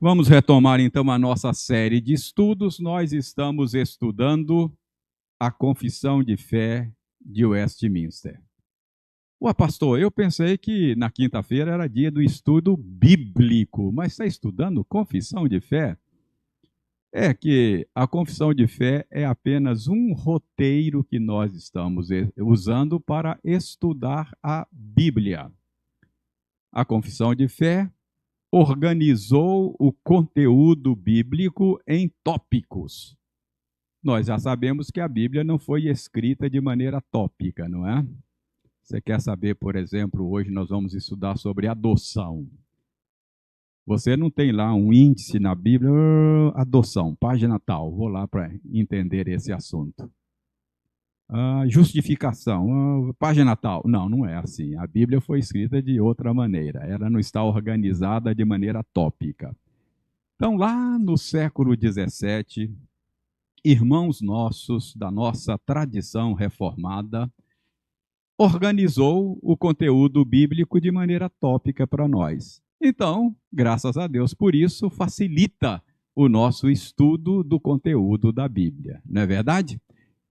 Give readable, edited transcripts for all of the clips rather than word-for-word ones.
Vamos retomar então a nossa série de estudos. Nós estamos estudando a Confissão de Fé de Westminster. Pastor, eu pensei que na quinta-feira era dia do estudo bíblico, mas está estudando Confissão de Fé? É que a Confissão de Fé é apenas um roteiro que nós estamos usando para estudar a Bíblia. A Confissão de Fé organizou o conteúdo bíblico em tópicos. Nós já sabemos que a Bíblia não foi escrita de maneira tópica, não é? Você quer saber, por exemplo, hoje nós vamos estudar sobre adoção. Você não tem lá um índice na Bíblia, adoção, página tal, vou lá para entender esse assunto. Justificação, página tal. Não, não é assim. A Bíblia foi escrita de outra maneira. Ela não está organizada de maneira tópica. Então, lá no século XVII, irmãos nossos da nossa tradição reformada organizou o conteúdo bíblico de maneira tópica para nós. Então, graças a Deus por isso, facilita o nosso estudo do conteúdo da Bíblia, não é verdade?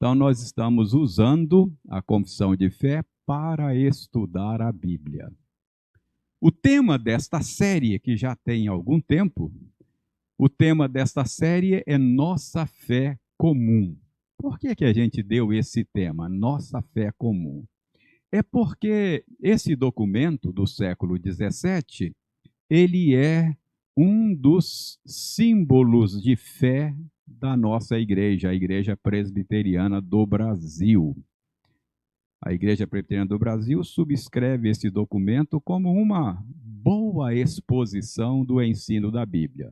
Então, nós estamos usando a confissão de fé para estudar a Bíblia. O tema desta série, que já tem algum tempo, o tema desta série é Nossa Fé Comum. Por que a gente deu esse tema, Nossa Fé Comum? É porque esse documento do século XVII, ele é um dos símbolos de fé da nossa igreja, a Igreja Presbiteriana do Brasil. A Igreja Presbiteriana do Brasil subscreve esse documento como uma boa exposição do ensino da Bíblia.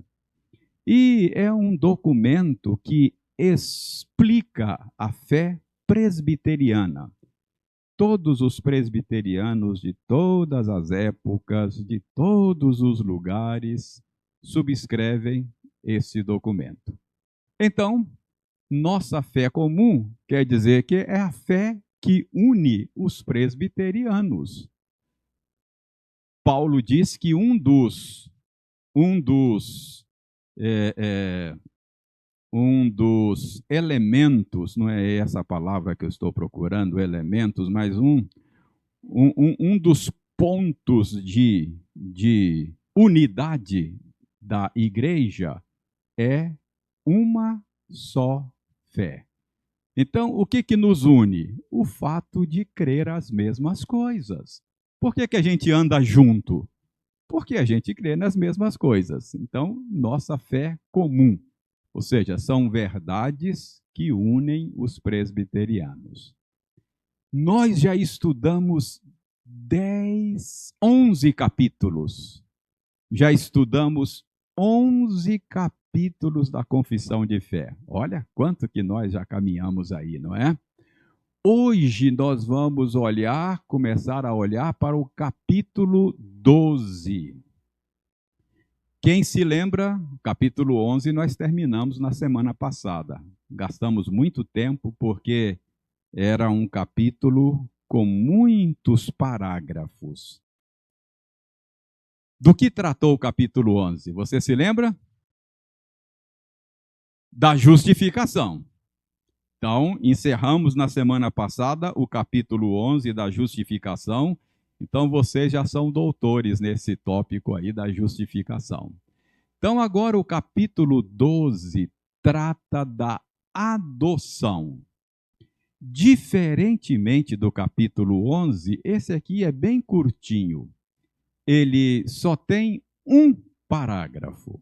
E é um documento que explica a fé presbiteriana. Todos os presbiterianos de todas as épocas, de todos os lugares, subscrevem esse documento. Então, nossa fé comum quer dizer que é a fé que une os presbiterianos. Paulo diz que um dos elementos, não é essa palavra que eu estou procurando, elementos, mas um dos pontos de unidade da igreja é uma só fé. Então, o que nos une? O fato de crer as mesmas coisas. Por que a gente anda junto? Porque a gente crê nas mesmas coisas. Então, nossa fé comum. Ou seja, são verdades que unem os presbiterianos. Nós já estudamos 11 capítulos. Já estudamos 11 capítulos da Confissão de Fé. Olha quanto que nós já caminhamos aí, não é? Hoje nós vamos começar a olhar para o capítulo 12. Quem se lembra, capítulo 11 nós terminamos na semana passada. Gastamos muito tempo porque era um capítulo com muitos parágrafos. Do que tratou o capítulo 11? Você se lembra? Da justificação. Então, encerramos na semana passada o capítulo 11 da justificação. Então, vocês já são doutores nesse tópico aí da justificação. Então, agora o capítulo 12 trata da adoção. Diferentemente do capítulo 11, esse aqui é bem curtinho. Ele só tem um parágrafo.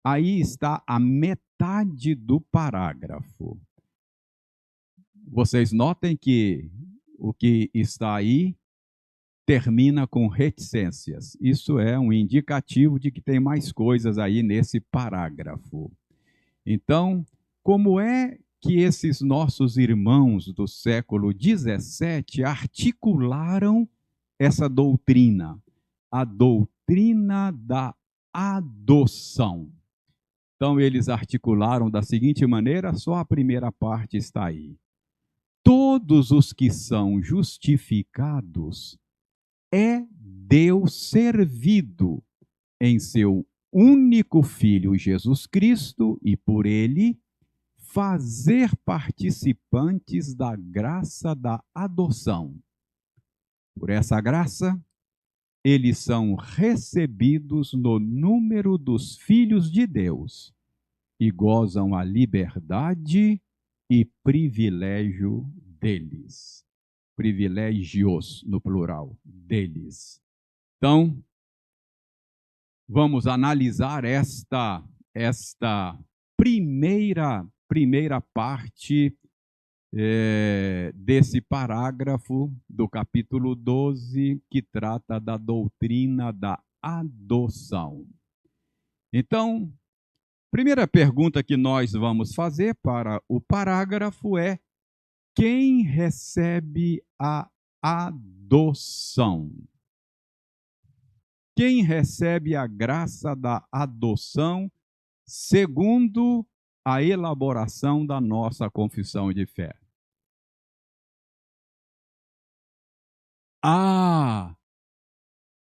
Aí está a metade do parágrafo. Vocês notem que o que está aí termina com reticências. Isso é um indicativo de que tem mais coisas aí nesse parágrafo. Então, como é que esses nossos irmãos do século XVII articularam essa doutrina? A doutrina da adoção. Então, eles articularam da seguinte maneira, só a primeira parte está aí. Todos os que são justificados é Deus servido em seu único Filho, Jesus Cristo, e por ele fazer participantes da graça da adoção. Por essa graça, eles são recebidos no número dos filhos de Deus e gozam a liberdade e privilégio deles. Privilégios, no plural, deles. Então, vamos analisar esta primeira parte desse parágrafo do capítulo 12, que trata da doutrina da adoção. Então, primeira pergunta que nós vamos fazer para o parágrafo é: quem recebe a adoção? Quem recebe a graça da adoção segundo a elaboração da nossa confissão de fé?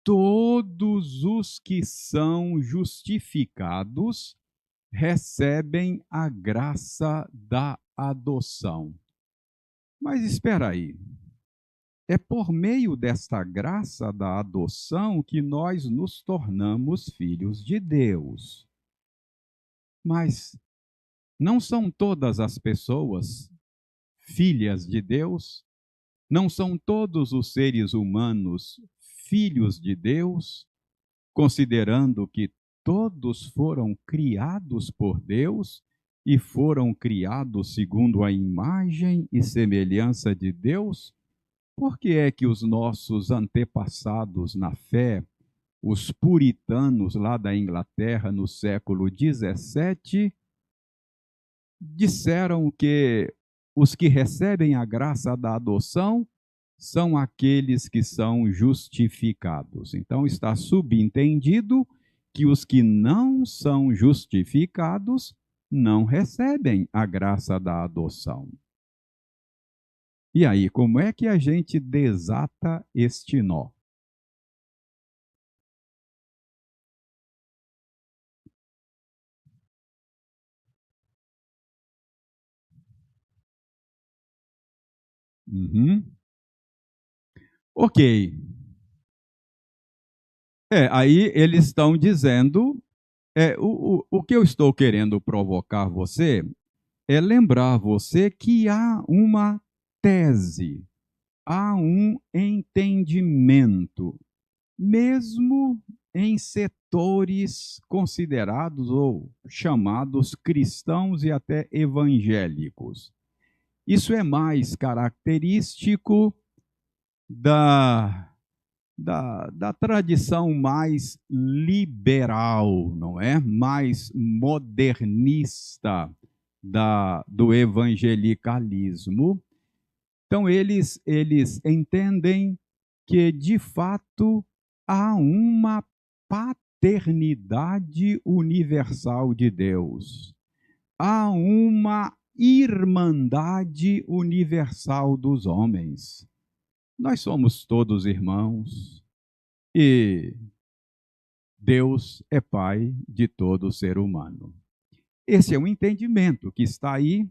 Todos os que são justificados recebem a graça da adoção. Mas espera aí. É por meio desta graça da adoção que nós nos tornamos filhos de Deus. Mas não são todas as pessoas filhas de Deus? Não são todos os seres humanos filhos de Deus, considerando que todos foram criados por Deus e foram criados segundo a imagem e semelhança de Deus? Por que é que os nossos antepassados na fé, os puritanos lá da Inglaterra no século XVII, disseram que os que recebem a graça da adoção são aqueles que são justificados? Então está subentendido que os que não são justificados não recebem a graça da adoção. E aí, como é que a gente desata este nó? Ok. Aí eles estão dizendo, o que eu estou querendo provocar você é lembrar você que há uma tese, há um entendimento, mesmo em setores considerados ou chamados cristãos e até evangélicos. Isso é mais característico da tradição mais liberal, não é? Mais modernista do evangelicalismo. Então, eles entendem que, de fato, há uma paternidade universal de Deus. Há uma irmandade universal dos homens. Nós somos todos irmãos e Deus é Pai de todo ser humano. Esse é um entendimento que está aí.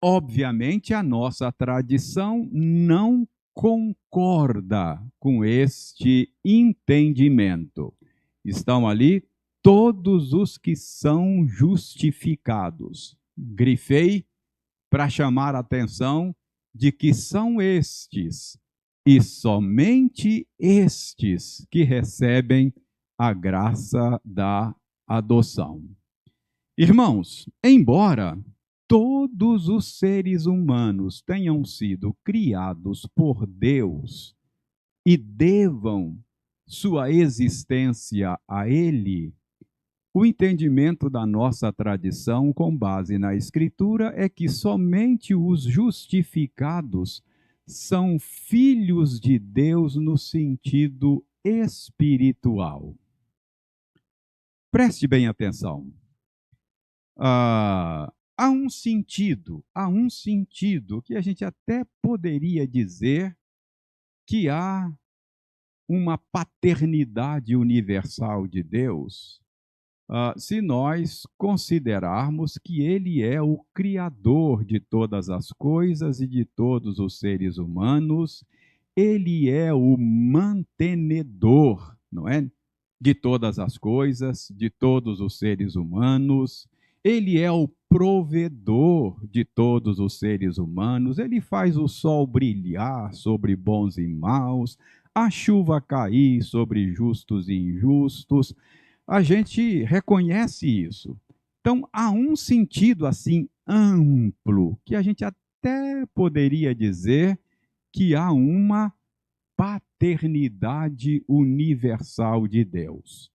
Obviamente, a nossa tradição não concorda com este entendimento. Estão ali todos os que são justificados. Grifei para chamar a atenção de que são estes, e somente estes, que recebem a graça da adoção. Irmãos, embora todos os seres humanos tenham sido criados por Deus e devam sua existência a Ele, o entendimento da nossa tradição, com base na Escritura, é que somente os justificados são filhos de Deus no sentido espiritual. Preste bem atenção. Há um sentido que a gente até poderia dizer que há uma paternidade universal de Deus, se nós considerarmos que ele é o Criador de todas as coisas e de todos os seres humanos, ele é o mantenedor, não é? De todas as coisas, de todos os seres humanos, ele é o provedor de todos os seres humanos, ele faz o sol brilhar sobre bons e maus, a chuva cair sobre justos e injustos. A gente reconhece isso. Então, há um sentido assim amplo que a gente até poderia dizer que há uma paternidade universal de Deus.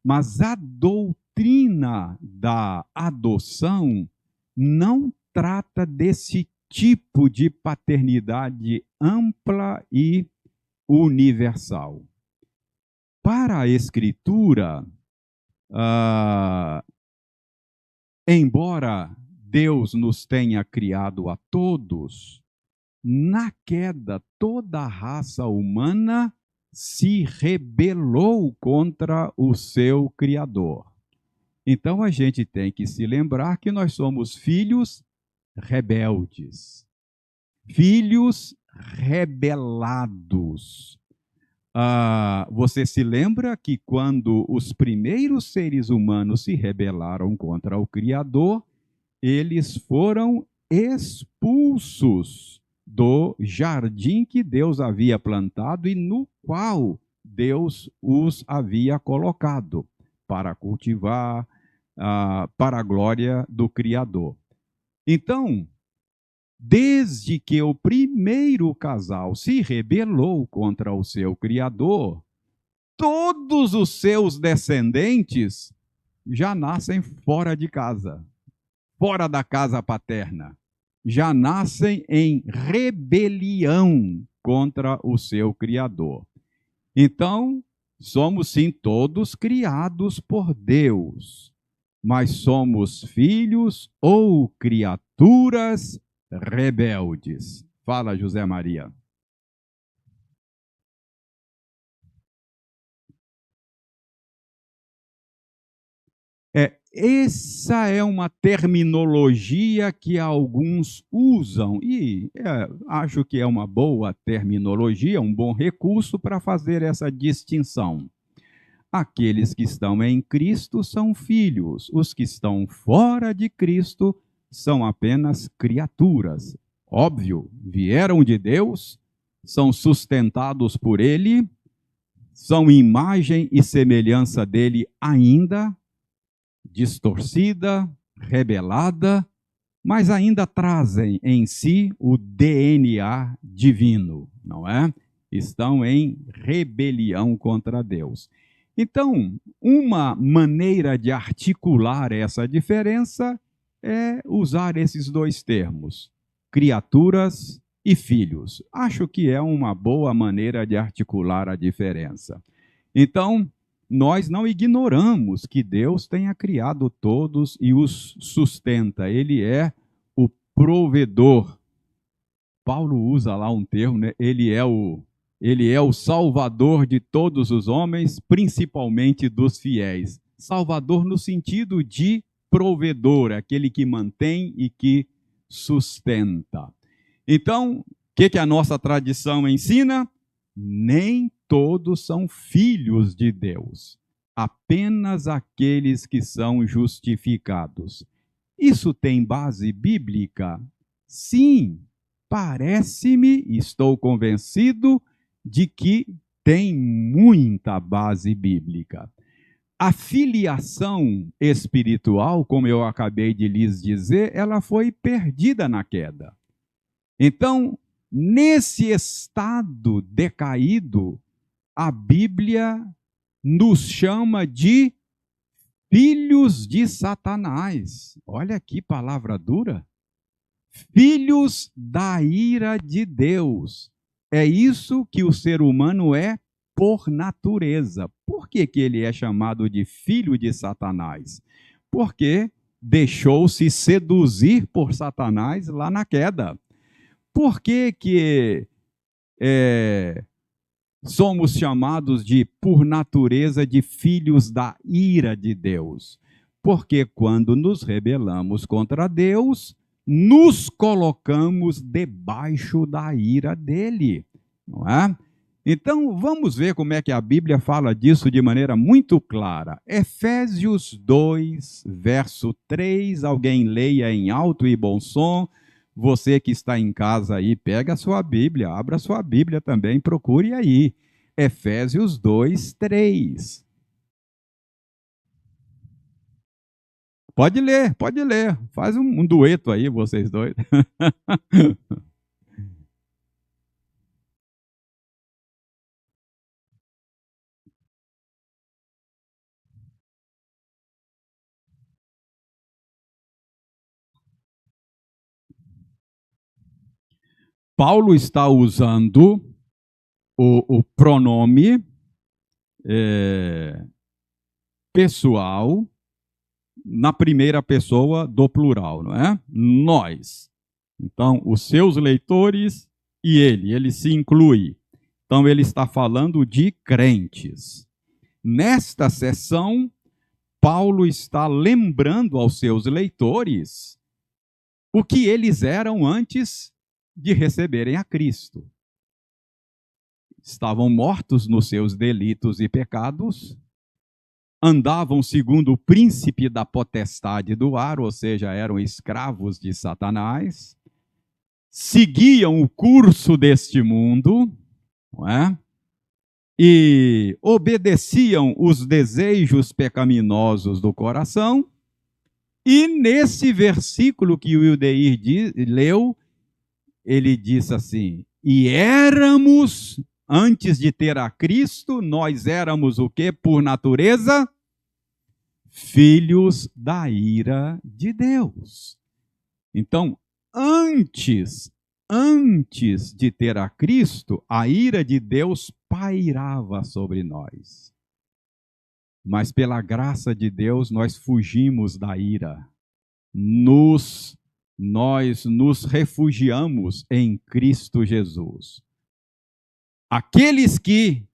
Mas a doutrina da adoção não trata desse tipo de paternidade ampla e universal. Para a Escritura, embora Deus nos tenha criado a todos, na queda toda a raça humana se rebelou contra o seu Criador. Então a gente tem que se lembrar que nós somos filhos rebeldes, filhos rebelados. Você se lembra que quando os primeiros seres humanos se rebelaram contra o Criador, eles foram expulsos do jardim que Deus havia plantado e no qual Deus os havia colocado para cultivar, para a glória do Criador. Então, desde que o primeiro casal se rebelou contra o seu Criador, todos os seus descendentes já nascem fora de casa, fora da casa paterna. Já nascem em rebelião contra o seu Criador. Então, somos sim todos criados por Deus, mas somos filhos ou criaturas rebeldes. Fala, José Maria. Essa é uma terminologia que alguns usam, e acho que é uma boa terminologia, um bom recurso para fazer essa distinção. Aqueles que estão em Cristo são filhos, os que estão fora de Cristo são apenas criaturas. Óbvio, vieram de Deus, são sustentados por Ele, são imagem e semelhança dele ainda, distorcida, rebelada, mas ainda trazem em si o DNA divino, não é? Estão em rebelião contra Deus. Então, uma maneira de articular essa diferença é usar esses dois termos, criaturas e filhos. Acho que é uma boa maneira de articular a diferença. Então, nós não ignoramos que Deus tenha criado todos e os sustenta. Ele é o provedor. Paulo usa lá um termo, né? Ele é o salvador de todos os homens, principalmente dos fiéis. Salvador no sentido de provedor, aquele que mantém e que sustenta. Então, o que a nossa tradição ensina? Nem todos são filhos de Deus, apenas aqueles que são justificados. Isso tem base bíblica? Sim, parece-me, estou convencido de que tem muita base bíblica. A filiação espiritual, como eu acabei de lhes dizer, ela foi perdida na queda. Então, nesse estado decaído, a Bíblia nos chama de filhos de Satanás. Olha que palavra dura. Filhos da ira de Deus. É isso que o ser humano é por natureza. Por que ele é chamado de filho de Satanás? Porque deixou-se seduzir por Satanás lá na queda. Por que somos chamados de, por natureza, de filhos da ira de Deus. Porque quando nos rebelamos contra Deus, nos colocamos debaixo da ira dele, não é? Então, vamos ver como é que a Bíblia fala disso de maneira muito clara. Efésios 2, verso 3, alguém leia em alto e bom som. Você que está em casa aí, pega a sua Bíblia, abra a sua Bíblia também, procure aí. Efésios 2, 3. Pode ler, pode ler. Faz um dueto aí, vocês dois. Paulo está usando o pronome pessoal na primeira pessoa do plural, não é? Nós. Então, os seus leitores e ele se inclui. Então, ele está falando de crentes. Nesta sessão, Paulo está lembrando aos seus leitores o que eles eram antes de receberem a Cristo. Estavam mortos nos seus delitos e pecados, andavam segundo o príncipe da potestade do ar, ou seja, eram escravos de Satanás, seguiam o curso deste mundo, não é? E obedeciam os desejos pecaminosos do coração. E nesse versículo que o Wildeir leu, ele disse assim: e éramos, antes de ter a Cristo, nós éramos o quê? Por natureza, filhos da ira de Deus. Então, antes de ter a Cristo, a ira de Deus pairava sobre nós. Mas pela graça de Deus, nós fugimos da ira. Nós nos refugiamos em Cristo Jesus. Aqueles que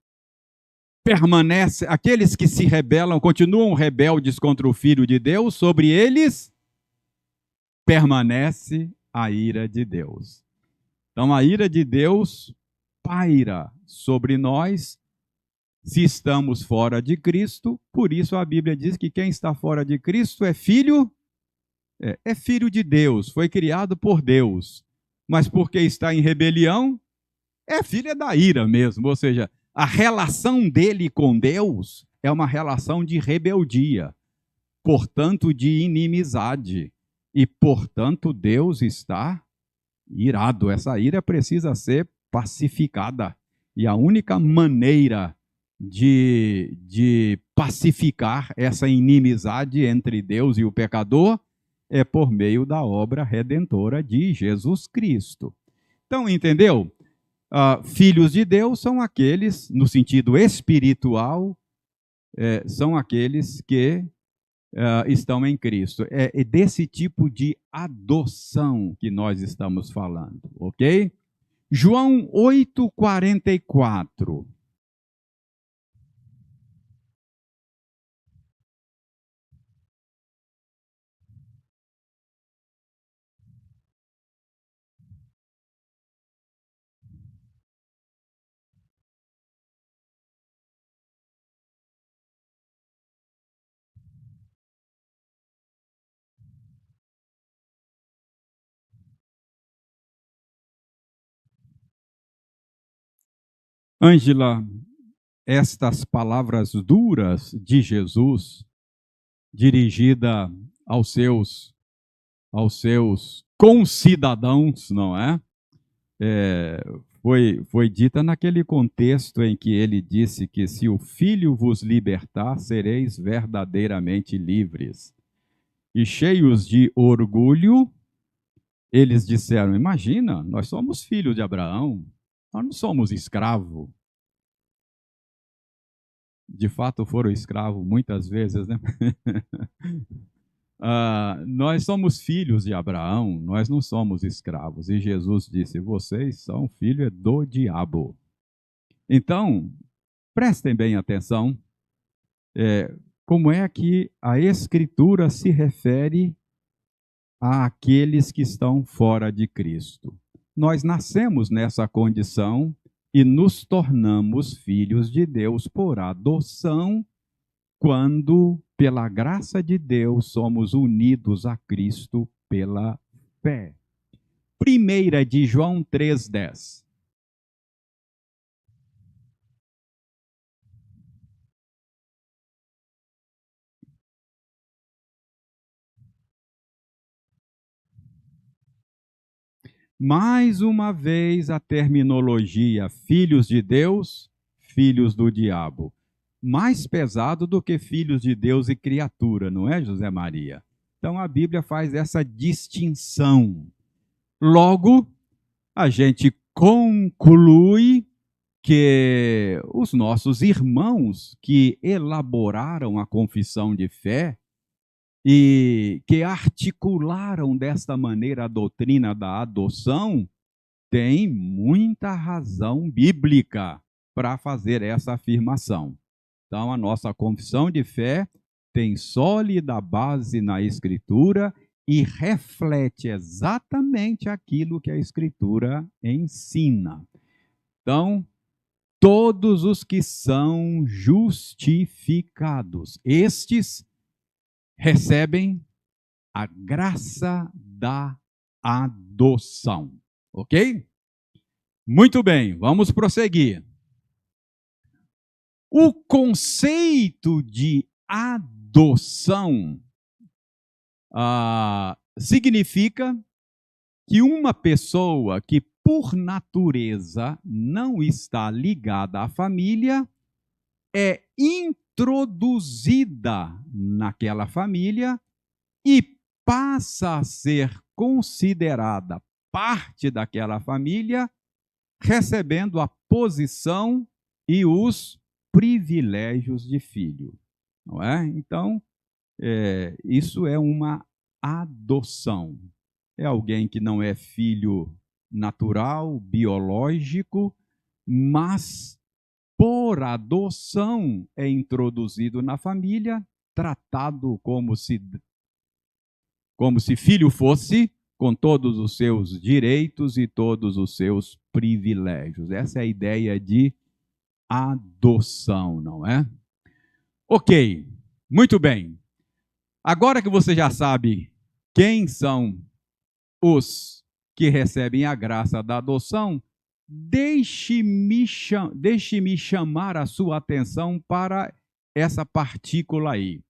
permanecem, aqueles que se rebelam, continuam rebeldes contra o Filho de Deus, sobre eles permanece a ira de Deus. Então a ira de Deus paira sobre nós se estamos fora de Cristo. Por isso a Bíblia diz que quem está fora de Cristo é filho de Deus, foi criado por Deus. Mas porque está em rebelião, é filho da ira mesmo. Ou seja, a relação dele com Deus é uma relação de rebeldia, portanto de inimizade. E, portanto, Deus está irado. Essa ira precisa ser pacificada. E a única maneira de pacificar essa inimizade entre Deus e o pecador é por meio da obra redentora de Jesus Cristo. Então, entendeu? Filhos de Deus são aqueles, no sentido espiritual, são aqueles que estão em Cristo. É desse tipo de adoção que nós estamos falando, ok? João 8,44. Ângela, estas palavras duras de Jesus, dirigida aos seus concidadãos, não é? Foi dita naquele contexto em que ele disse que se o Filho vos libertar, sereis verdadeiramente livres. E cheios de orgulho, eles disseram: imagina, nós somos filhos de Abraão, nós não somos escravos. De fato foram escravos muitas vezes, né? Nós somos filhos de Abraão, nós não somos escravos. E Jesus disse: vocês são filhos do diabo. Então, prestem bem atenção, como é que a Escritura se refere àqueles que estão fora de Cristo. Nós nascemos nessa condição e nos tornamos filhos de Deus por adoção, quando, pela graça de Deus, somos unidos a Cristo pela fé. 1 de João 3,10. Mais uma vez a terminologia filhos de Deus, filhos do diabo. Mais pesado do que filhos de Deus e criatura, não é, José Maria? Então a Bíblia faz essa distinção. Logo, a gente conclui que os nossos irmãos que elaboraram a confissão de fé e que articularam desta maneira a doutrina da adoção, têm muita razão bíblica para fazer essa afirmação. Então, a nossa confissão de fé tem sólida base na Escritura e reflete exatamente aquilo que a Escritura ensina. Então, todos os que são justificados, estes recebem a graça da adoção. Ok? Muito bem, vamos prosseguir. O conceito de adoção significa que uma pessoa que, por natureza, não está ligada à família, é introduzida naquela família e passa a ser considerada parte daquela família, recebendo a posição e os privilégios de filho, não é? Então, isso é uma adoção. É alguém que não é filho natural, biológico, mas por adoção é introduzido na família, tratado como se filho fosse, com todos os seus direitos e todos os seus privilégios. Essa é a ideia de adoção, não é? Ok, muito bem. Agora que você já sabe quem são os que recebem a graça da adoção, deixe-me chamar a sua atenção para essa partícula aí.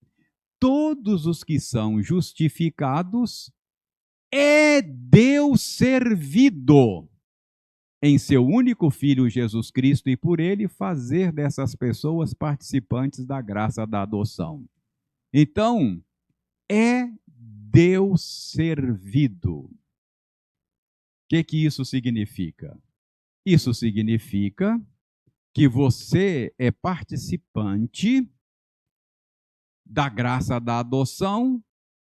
Todos os que são justificados é Deus servido em seu único Filho Jesus Cristo e por ele fazer dessas pessoas participantes da graça da adoção. Então, é Deus servido. O que isso significa? Isso significa que você é participante da graça da adoção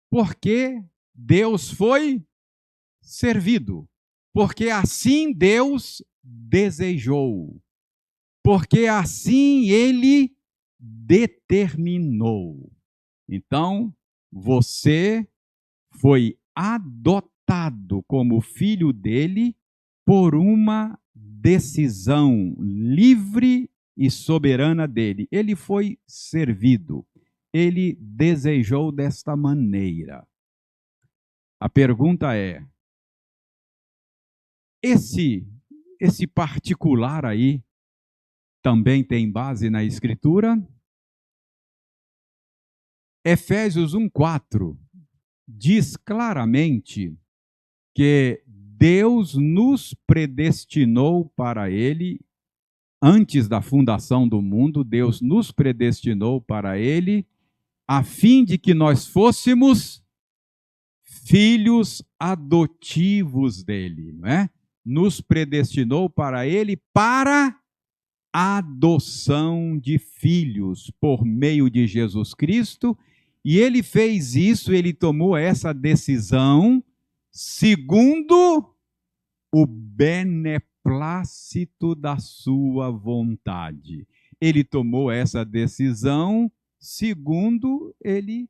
porque Deus foi servido, porque assim Deus desejou, porque assim Ele determinou. Então, você foi adotado como filho dele por uma decisão livre e soberana dele. Ele foi servido. Ele desejou desta maneira. A pergunta é: esse particular aí também tem base na Escritura? Efésios 1:4 diz claramente que Deus nos predestinou para ele, antes da fundação do mundo, Deus nos predestinou para ele, a fim de que nós fôssemos filhos adotivos dele, não é? Nos predestinou para ele para adoção de filhos por meio de Jesus Cristo, e ele fez isso, ele tomou essa decisão segundo o beneplácito beneplácito da sua vontade. Ele tomou essa decisão segundo ele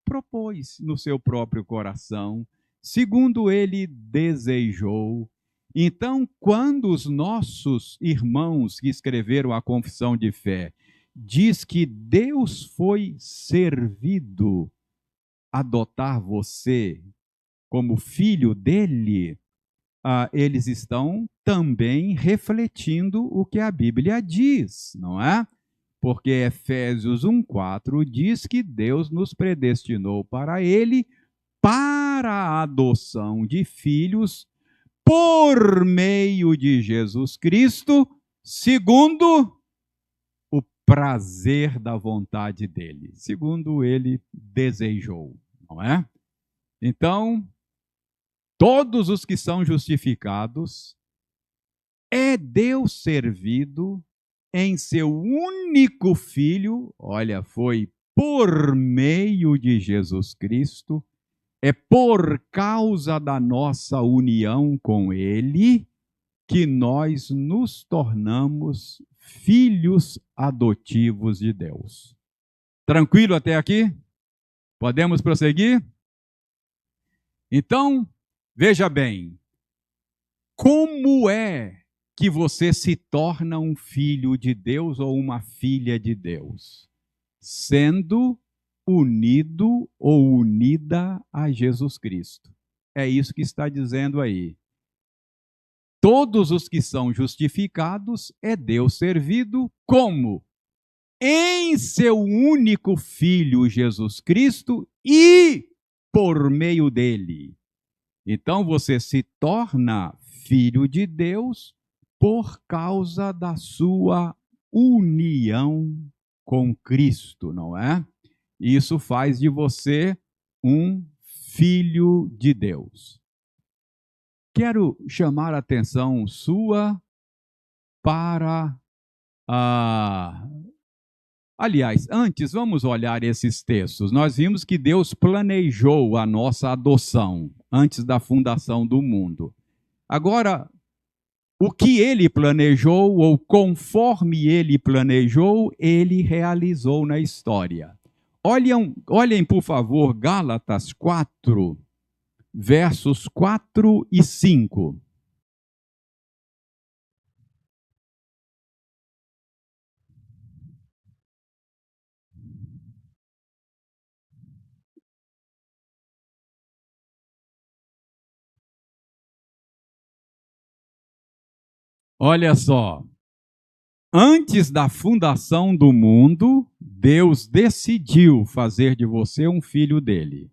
propôs no seu próprio coração, segundo ele desejou. Então, quando os nossos irmãos que escreveram a confissão de fé diz que Deus foi servido a adotar você como filho dele, eles estão também refletindo o que a Bíblia diz, não é? Porque Efésios 1:4 diz que Deus nos predestinou para ele para a adoção de filhos por meio de Jesus Cristo, segundo o prazer da vontade dele, segundo ele desejou, não é? Então, todos os que são justificados, é Deus servido em seu único Filho, olha, foi por meio de Jesus Cristo, é por causa da nossa união com Ele que nós nos tornamos filhos adotivos de Deus. Tranquilo até aqui? Podemos prosseguir? Então, veja bem, como é que você se torna um filho de Deus ou uma filha de Deus? Sendo unido ou unida a Jesus Cristo. É isso que está dizendo aí. Todos os que são justificados é Deus servido como? Em seu único Filho Jesus Cristo e por meio dele. Então você se torna filho de Deus por causa da sua união com Cristo, não é? Isso faz de você um filho de Deus. Quero chamar a atenção sua para Aliás, antes, vamos olhar esses textos. Nós vimos que Deus planejou a nossa adoção antes da fundação do mundo. Agora, o que ele planejou, ou conforme ele planejou, ele realizou na história. Olhem, por favor, Gálatas 4, versos 4 e 5. Olha só. Antes da fundação do mundo, Deus decidiu fazer de você um filho dele.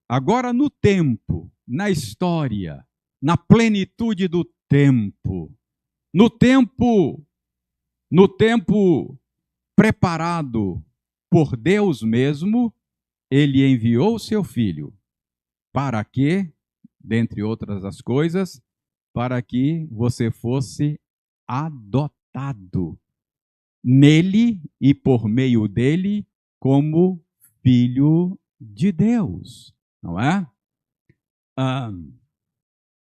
Agora, no tempo, na história, na plenitude do tempo, no tempo preparado por Deus mesmo, ele enviou o seu filho. Para quê? Dentre outras as coisas, para que você fosse adotado nele e por meio dele como filho de Deus, não é?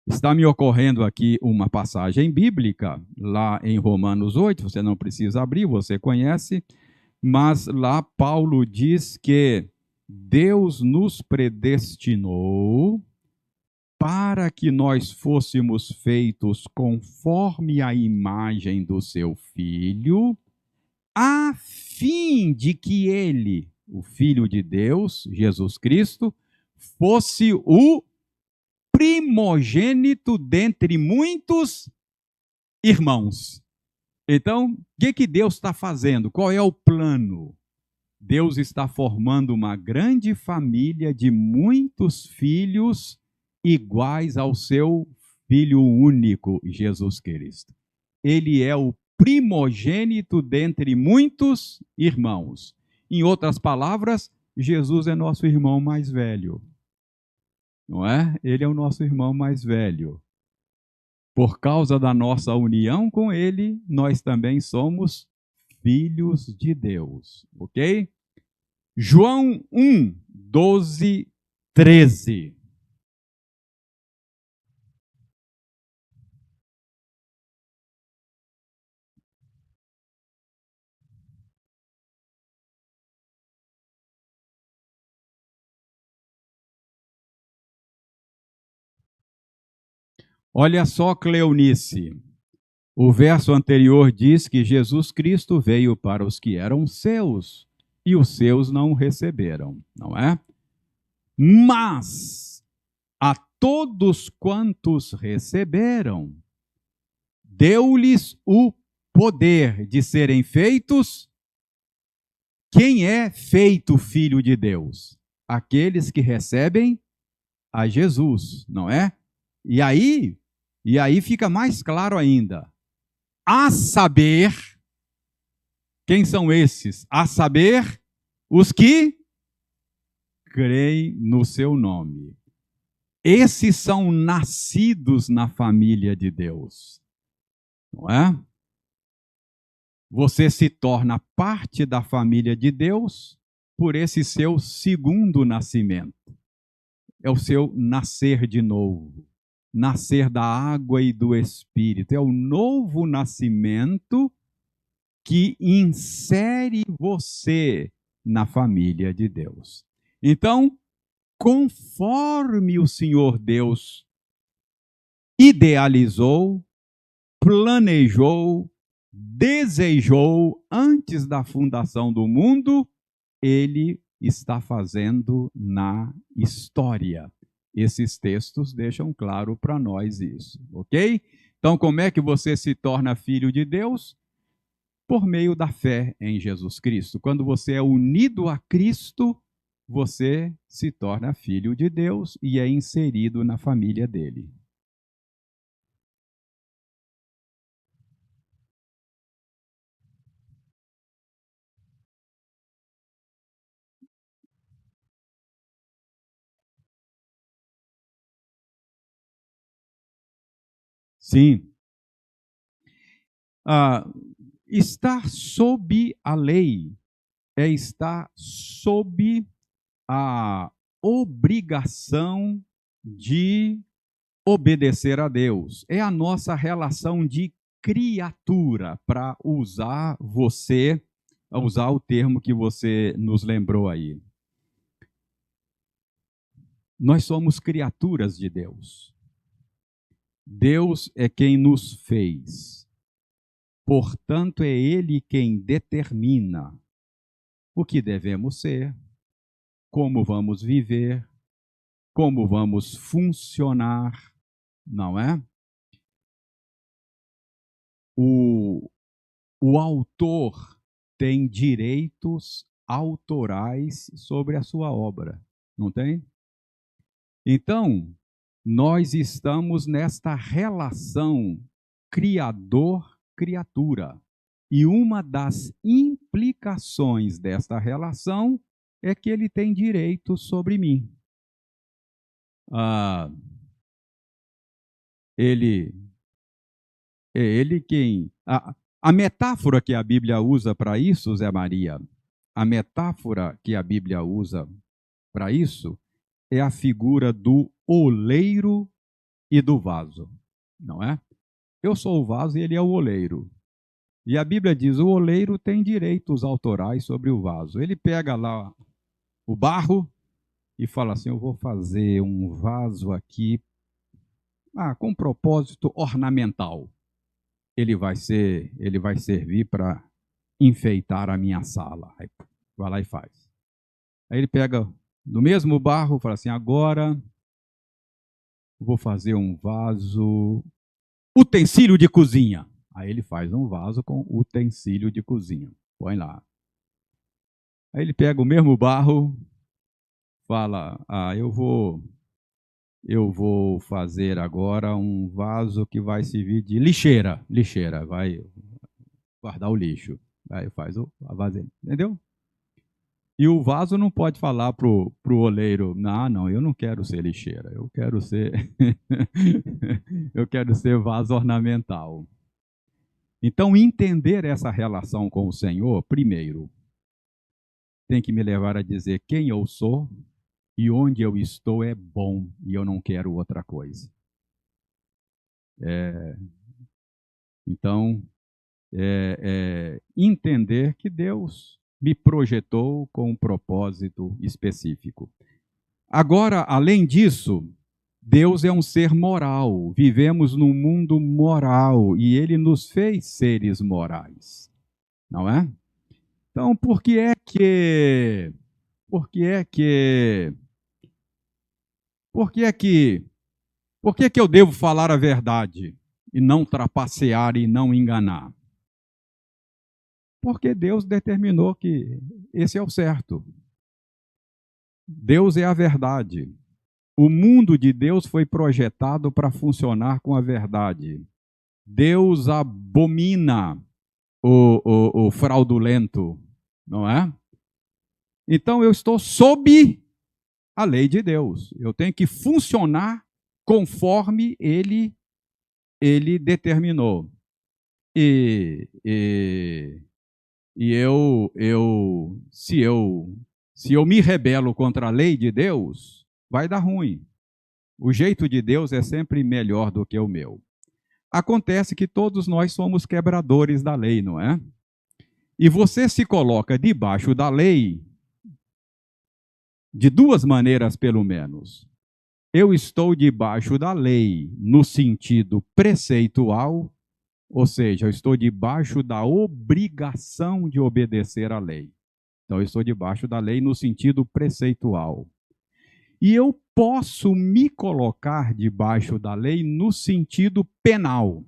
Está me ocorrendo aqui uma passagem bíblica, lá em Romanos 8, você não precisa abrir, você conhece, mas lá Paulo diz que Deus nos predestinou para que nós fôssemos feitos conforme a imagem do seu Filho, a fim de que ele, o Filho de Deus, Jesus Cristo, fosse o primogênito dentre muitos irmãos. Então, o que Deus está fazendo? Qual é o plano? Deus está formando uma grande família de muitos filhos iguais ao seu Filho único, Jesus Cristo. Ele é o primogênito dentre muitos irmãos. Em outras palavras, Jesus é nosso irmão mais velho. Não é? Ele é o nosso irmão mais velho. Por causa da nossa união com ele, nós também somos filhos de Deus, ok? João 1, 12, 13. Olha só, Cleonice. O verso anterior diz que Jesus Cristo veio para os que eram seus e os seus não o receberam, não é? Mas a todos quantos receberam, deu-lhes o poder de serem feitos. Quem é feito filho de Deus? Aqueles que recebem a Jesus, não é? E aí fica mais claro ainda. A saber, quem são esses? A saber, os que creem no seu nome. Esses são nascidos na família de Deus, não é? Você se torna parte da família de Deus por esse seu segundo nascimento. É o seu nascer de novo, nascer da água e do Espírito. É o novo nascimento que insere você na família de Deus. Então, conforme o Senhor Deus idealizou, planejou, desejou antes da fundação do mundo, ele está fazendo na história. Esses textos deixam claro para nós isso, ok? Então, como é que você se torna filho de Deus? Por meio da fé em Jesus Cristo. Quando você é unido a Cristo, você se torna filho de Deus e é inserido na família dele. Sim. Estar sob a lei é estar sob a obrigação de obedecer a Deus. É a nossa relação de criatura, para usar o termo que você nos lembrou aí. Nós somos criaturas de Deus. Deus é quem nos fez. Portanto, é Ele quem determina o que devemos ser, como vamos viver, como vamos funcionar, não é? O autor tem direitos autorais sobre a sua obra, não tem? Então, nós estamos nesta relação criador-criatura. E uma das implicações desta relação é que ele tem direitos sobre mim. Ele é ele quem. A metáfora que a Bíblia usa para isso, Zé Maria, a metáfora que a Bíblia usa para isso é a figura do oleiro e do vaso, não é? Eu sou o vaso e ele é o oleiro. E a Bíblia diz: o oleiro tem direitos autorais sobre o vaso. Ele pega lá o barro e fala assim: eu vou fazer um vaso aqui com propósito ornamental. Ele vai servir para enfeitar a minha sala. Aí vai lá e faz. Aí ele pega do mesmo barro e fala assim: agora vou fazer um vaso utensílio de cozinha. Aí ele faz um vaso com utensílio de cozinha. Põe lá. Aí ele pega o mesmo barro, fala: eu vou fazer agora um vaso que vai servir de lixeira. Lixeira, vai guardar o lixo. Aí faz a vasilha, entendeu? E o vaso não pode falar pro oleiro: não, eu não quero ser lixeira, eu quero ser eu quero ser vaso ornamental. Então, entender essa relação com o Senhor, primeiro, tem que me levar a dizer quem eu sou e onde eu estou é bom e eu não quero outra coisa. Então, entender que Deus me projetou com um propósito específico. Agora, além disso, Deus é um ser moral, vivemos num mundo moral e ele nos fez seres morais, não é? Então, por que é que, por que é que, por que é que eu devo falar a verdade e não trapacear e não enganar? Porque Deus determinou que esse é o certo. Deus é a verdade. O mundo de Deus foi projetado para funcionar com a verdade. Deus abomina o fraudulento, não é? Então eu estou sob a lei de Deus. Eu tenho que funcionar conforme ele determinou. E, se eu me rebelo contra a lei de Deus, vai dar ruim. O jeito de Deus é sempre melhor do que o meu. Acontece que todos nós somos quebradores da lei, não é? E você se coloca debaixo da lei de duas maneiras, pelo menos. Eu estou debaixo da lei no sentido preceitual, ou seja, eu estou debaixo da obrigação de obedecer à lei. Então, eu estou debaixo da lei no sentido preceitual. E eu posso me colocar debaixo da lei no sentido penal.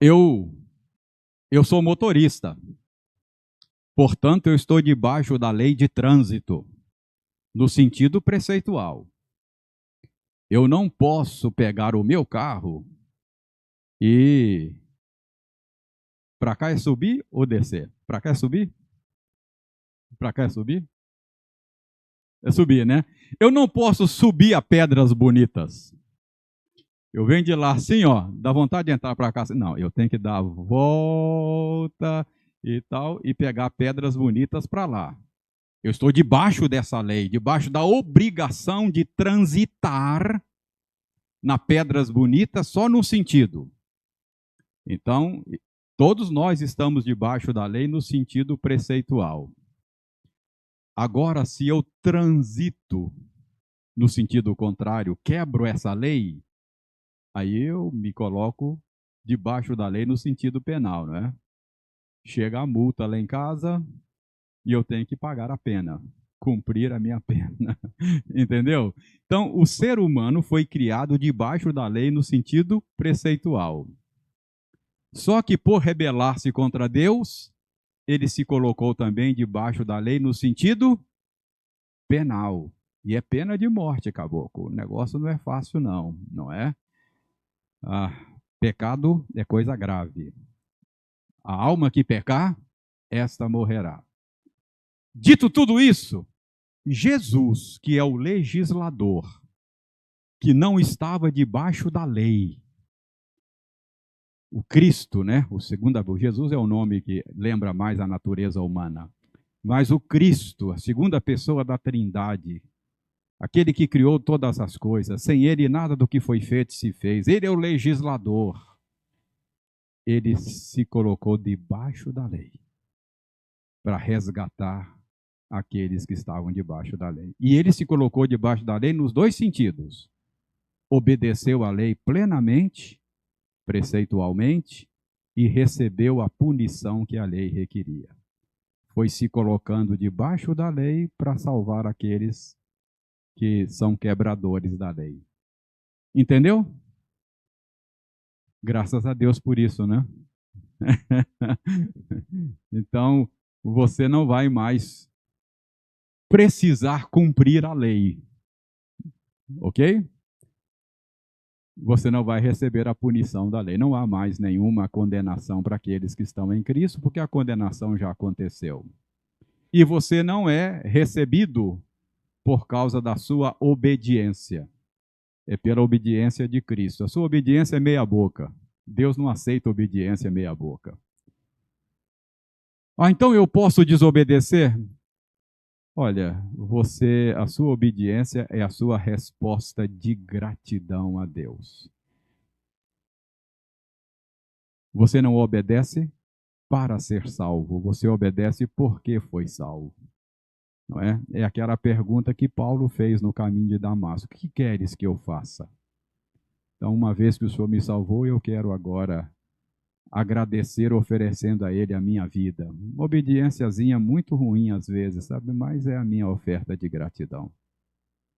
Eu sou motorista, portanto, eu estou debaixo da lei de trânsito, no sentido preceitual. Eu não posso pegar o meu carro e para cá é subir ou descer? Para cá é subir? Para cá é subir? É subir, né? Eu não posso subir a Pedras Bonitas. Eu venho de lá assim, ó, dá vontade de entrar para cá. Não, eu tenho que dar a volta e tal e pegar Pedras Bonitas para lá. Eu estou debaixo dessa lei, debaixo da obrigação de transitar na Pedras Bonitas só num sentido. Então, todos nós estamos debaixo da lei no sentido preceitual. Agora, se eu transito no sentido contrário, quebro essa lei, aí eu me coloco debaixo da lei no sentido penal, não é? Chega a multa lá em casa e eu tenho que pagar a pena, cumprir a minha pena, entendeu? Então, o ser humano foi criado debaixo da lei no sentido preceitual. Só que por rebelar-se contra Deus, ele se colocou também debaixo da lei no sentido penal. E é pena de morte, caboclo. O negócio não é fácil, não, não é? Ah, pecado é coisa grave. A alma que pecar, esta morrerá. Dito tudo isso, Jesus, que é o legislador, que não estava debaixo da lei, o Cristo, né? O segundo, Jesus é o nome que lembra mais a natureza humana. Mas o Cristo, a segunda pessoa da Trindade, aquele que criou todas as coisas, sem ele nada do que foi feito se fez. Ele é o legislador. Ele se colocou debaixo da lei para resgatar aqueles que estavam debaixo da lei. E ele se colocou debaixo da lei nos dois sentidos. Obedeceu a lei plenamente, preceitualmente, e recebeu a punição que a lei requeria. Foi se colocando debaixo da lei para salvar aqueles que são quebradores da lei. Entendeu? Graças a Deus por isso, né? Então, você não vai mais precisar cumprir a lei, ok? Você não vai receber a punição da lei. Não há mais nenhuma condenação para aqueles que estão em Cristo, porque a condenação já aconteceu. E você não é recebido por causa da sua obediência. É pela obediência de Cristo. A sua obediência é meia boca. Deus não aceita obediência meia boca. Ah, então eu posso desobedecer? Olha, a sua obediência é a sua resposta de gratidão a Deus. Você não obedece para ser salvo, você obedece porque foi salvo. não é? É aquela pergunta que Paulo fez no caminho de Damasco: o que queres que eu faça? Então, uma vez que o Senhor me salvou, eu quero agora agradecer oferecendo a Ele a minha vida. Uma obediênciazinha muito ruim às vezes, sabe? Mas é a minha oferta de gratidão.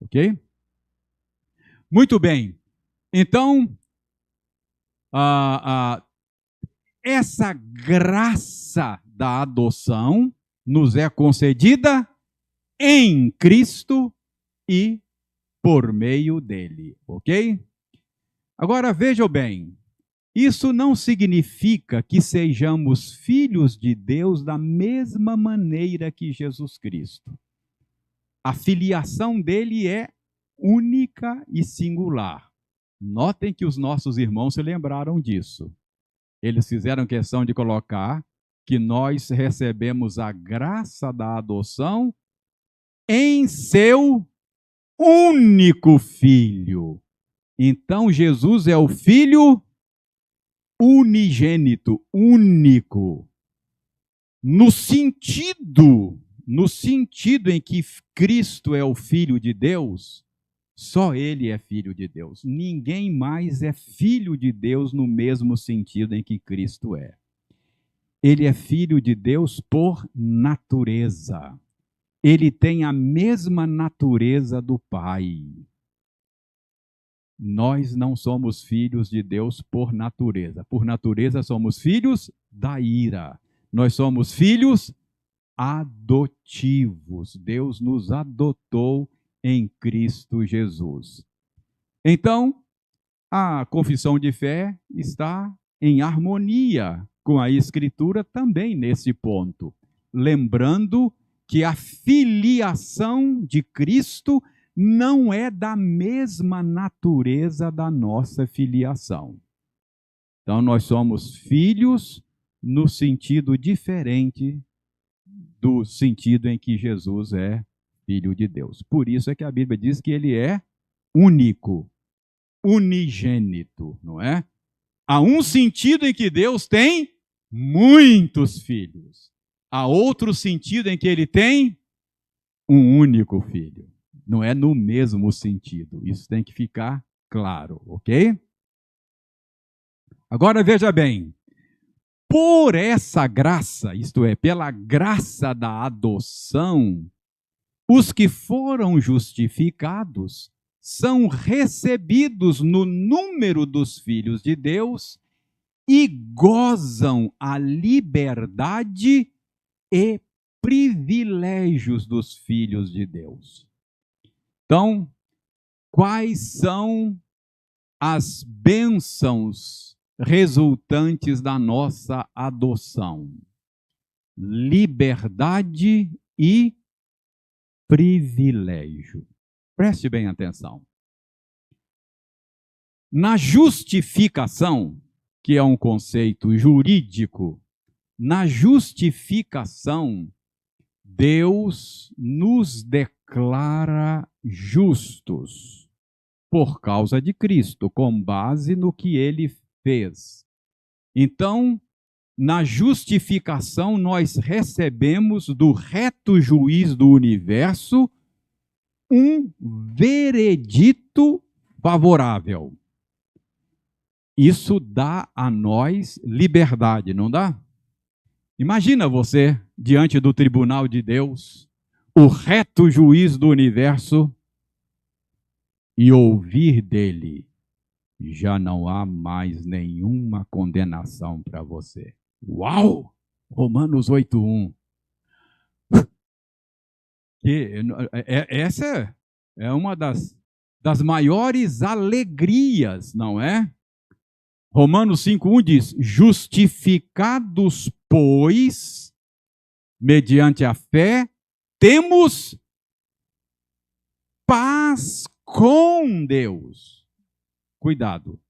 Ok? Muito bem. Então, essa graça da adoção nos é concedida em Cristo e por meio dele, ok? Agora vejam bem, isso não significa que sejamos filhos de Deus da mesma maneira que Jesus Cristo. A filiação dele é única e singular. Notem que os nossos irmãos se lembraram disso. Eles fizeram questão de colocar que nós recebemos a graça da adoção em seu único filho. Então, Jesus é o filho unigênito, único. No sentido em que Cristo é o filho de Deus, só ele é filho de Deus. Ninguém mais é filho de Deus no mesmo sentido em que Cristo é. Ele é filho de Deus por natureza. Ele tem a mesma natureza do Pai. Nós não somos filhos de Deus por natureza. Por natureza somos filhos da ira. Nós somos filhos adotivos. Deus nos adotou em Cristo Jesus. Então, a confissão de fé está em harmonia com a Escritura também nesse ponto. Lembrando que a filiação de Cristo não é da mesma natureza da nossa filiação. Então, nós somos filhos no sentido diferente do sentido em que Jesus é filho de Deus. Por isso é que a Bíblia diz que ele é único, unigênito, não é? Há um sentido em que Deus tem muitos filhos. Há outro sentido em que ele tem um único filho. Não é no mesmo sentido. Isso tem que ficar claro, ok? Agora veja bem. Por essa graça, isto é, pela graça da adoção, os que foram justificados são recebidos no número dos filhos de Deus e gozam a liberdade e privilégios dos filhos de Deus. Então, quais são as bênçãos resultantes da nossa adoção? Liberdade e privilégio. Preste bem atenção. Na justificação, que é um conceito jurídico, na justificação, Deus nos declara justos por causa de Cristo, com base no que ele fez. Então, na justificação, nós recebemos do reto juiz do universo um veredito favorável. Isso dá a nós liberdade, não dá? Imagina você diante do tribunal de Deus, o reto juiz do universo, e ouvir dele: já não há mais nenhuma condenação para você. Uau! Romanos 8:1. Essa é uma das maiores alegrias, não é? Romanos 5:1 diz: justificados, pois, mediante a fé, temos paz com Deus. Cuidado,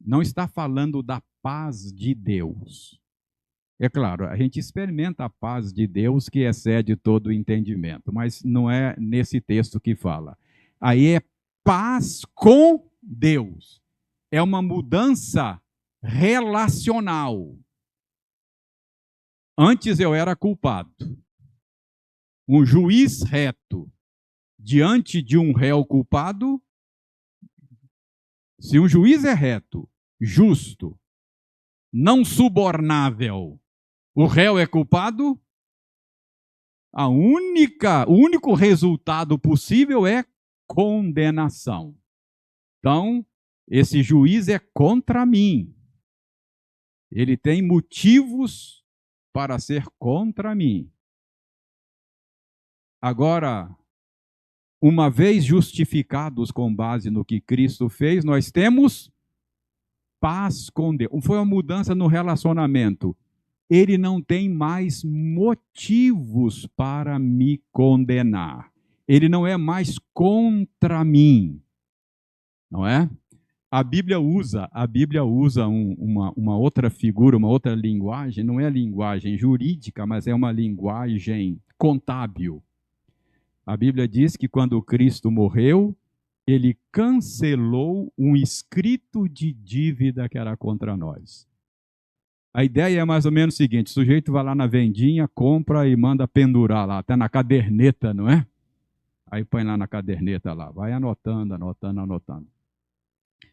não está falando da paz de Deus. É claro, a gente experimenta a paz de Deus que excede todo o entendimento, mas não é nesse texto que fala. Aí é paz com Deus. É uma mudança relacional. Antes eu era culpado. um juiz reto diante de um réu culpado, se um juiz é reto, justo, não subornável, o réu é culpado, o único resultado possível é condenação. Então, esse juiz é contra mim. Ele tem motivos para ser contra mim. Agora, uma vez justificados com base no que Cristo fez, nós temos paz com Deus. Foi uma mudança no relacionamento. Ele não tem mais motivos para me condenar. Ele não é mais contra mim. Não é? A Bíblia usa uma outra figura, uma outra linguagem, não é a linguagem jurídica, mas é uma linguagem contábil. A Bíblia diz que quando Cristo morreu, ele cancelou um escrito de dívida que era contra nós. A ideia é mais ou menos o seguinte: o sujeito vai lá na vendinha, compra e manda pendurar lá, até na caderneta, não é? Aí põe lá na caderneta lá, vai anotando.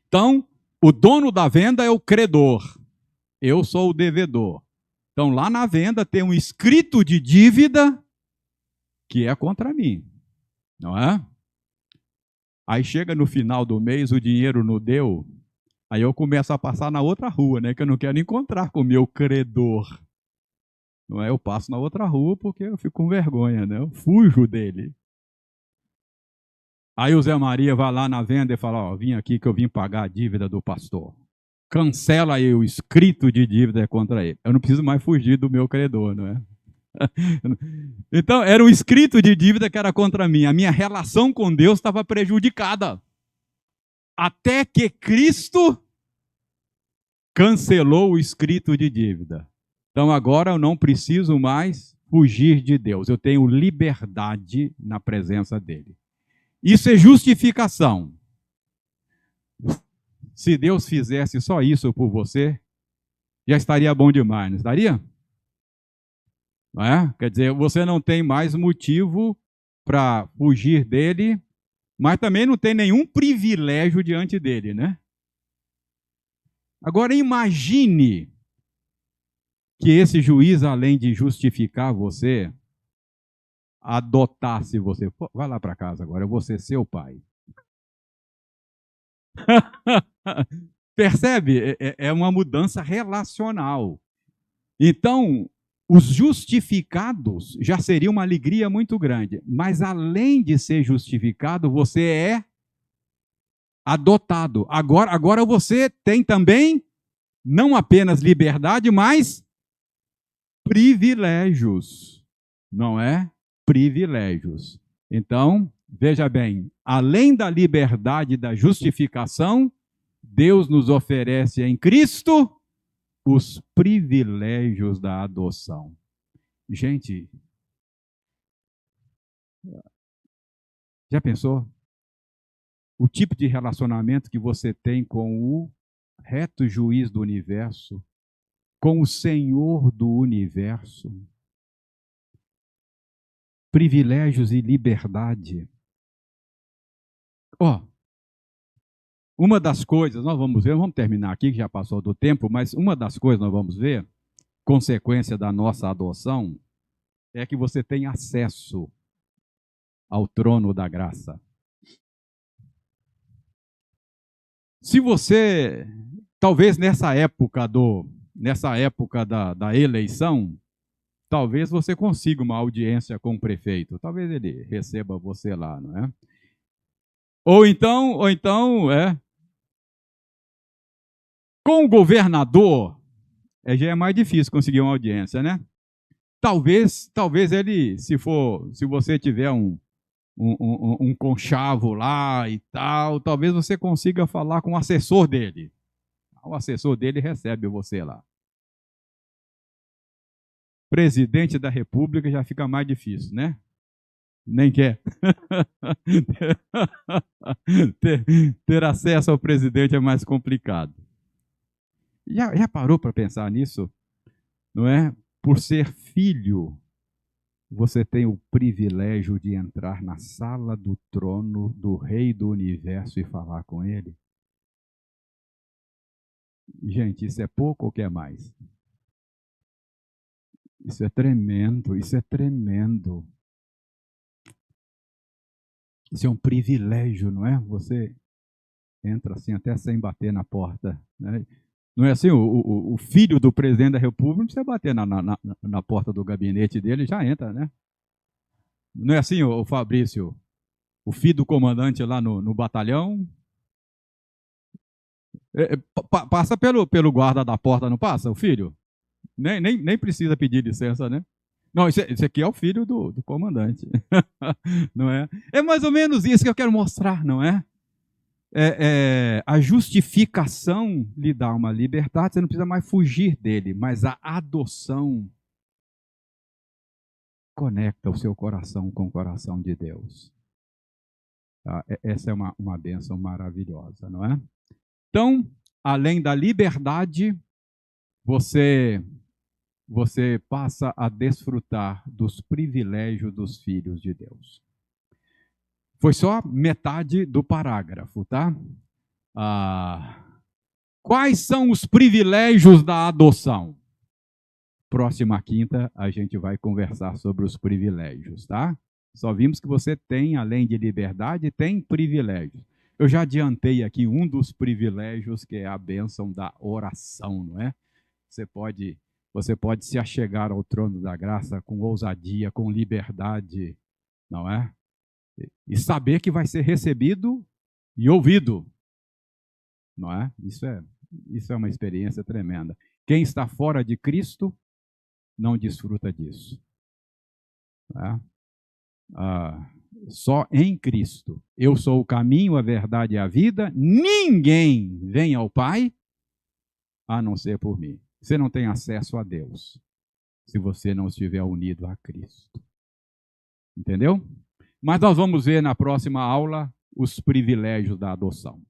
Então, o dono da venda é o credor, eu sou o devedor. Então, lá na venda tem um escrito de dívida que é contra mim, não é? Aí chega no final do mês, o dinheiro não deu, aí eu começo a passar na outra rua, né? Que eu não quero encontrar com o meu credor. Não é? Eu passo na outra rua porque eu fico com vergonha, né? Eu fujo dele. Aí o Zé Maria vai lá na venda e fala: ó, vim aqui que eu vim pagar a dívida do pastor. Cancela aí o escrito de dívida contra ele. Eu não preciso mais fugir do meu credor, não é? Então, era um escrito de dívida que era contra mim. A minha relação com Deus estava prejudicada. Até que Cristo cancelou o escrito de dívida. Então, agora eu não preciso mais fugir de Deus. Eu tenho liberdade na presença dele. Isso é justificação. Se Deus fizesse só isso por você, já estaria bom demais, não estaria? Não é? Quer dizer, você não tem mais motivo para fugir dele, mas também não tem nenhum privilégio diante dele, né? Agora imagine que esse juiz, além de justificar você, adotasse você. Pô, vai lá para casa agora, eu vou ser seu pai. Percebe? É uma mudança relacional. Então, os justificados já seria uma alegria muito grande. Mas, além de ser justificado, você é adotado. Agora você tem também, não apenas liberdade, mas privilégios. Não é? Privilégios. Então, veja bem, além da liberdade e da justificação, Deus nos oferece em Cristo os privilégios da adoção. Gente, já pensou? O tipo de relacionamento que você tem com o reto juiz do universo, com o Senhor do universo. Privilégios e liberdade. Uma das coisas, nós vamos ver, vamos terminar aqui, que já passou do tempo, mas uma das coisas nós vamos ver, consequência da nossa adoção, é que você tem acesso ao trono da graça. Se você, talvez nessa época da eleição, talvez você consiga uma audiência com o prefeito, talvez ele receba você lá, não é? Ou então, com o governador, já é mais difícil conseguir uma audiência, né? Talvez ele, se você tiver um conchavo lá e tal, talvez você consiga falar com o assessor dele. O assessor dele recebe você lá. Presidente da República já fica mais difícil, né? Nem quer. ter acesso ao presidente é mais complicado. Já parou para pensar nisso? Não é? Por ser filho, você tem o privilégio de entrar na sala do trono do Rei do Universo e falar com ele? Gente, isso é pouco ou quer mais? Isso é tremendo, isso é tremendo. Isso é um privilégio, não é? Você entra assim até sem bater na porta, né? Não é assim, o filho do presidente da República não precisa bater na porta do gabinete dele, já entra, né? Não é assim, o Fabrício? O filho do comandante lá no batalhão, passa pelo guarda da porta, não passa, o filho? Nem precisa pedir licença, né? Não, esse aqui é o filho do comandante, não é? É mais ou menos isso que eu quero mostrar, não é? A justificação lhe dá uma liberdade, você não precisa mais fugir dele, mas a adoção conecta o seu coração com o coração de Deus. Tá? Essa é uma bênção maravilhosa, não é? Então, além da liberdade, você passa a desfrutar dos privilégios dos filhos de Deus. Foi só metade do parágrafo, tá? Quais são os privilégios da adoção? Próxima quinta a gente vai conversar sobre os privilégios, tá? Só vimos que você tem, além de liberdade, tem privilégios. Eu já adiantei aqui um dos privilégios, que é a bênção da oração, não é? Você pode se achegar ao trono da graça com ousadia, com liberdade, não é? E saber que vai ser recebido e ouvido, não é? Isso é uma experiência tremenda. Quem está fora de Cristo não desfruta disso. Tá? Só em Cristo. Eu sou o caminho, a verdade e a vida. Ninguém vem ao Pai a não ser por mim. Você não tem acesso a Deus se você não estiver unido a Cristo. Entendeu? Mas nós vamos ver na próxima aula os privilégios da adoção.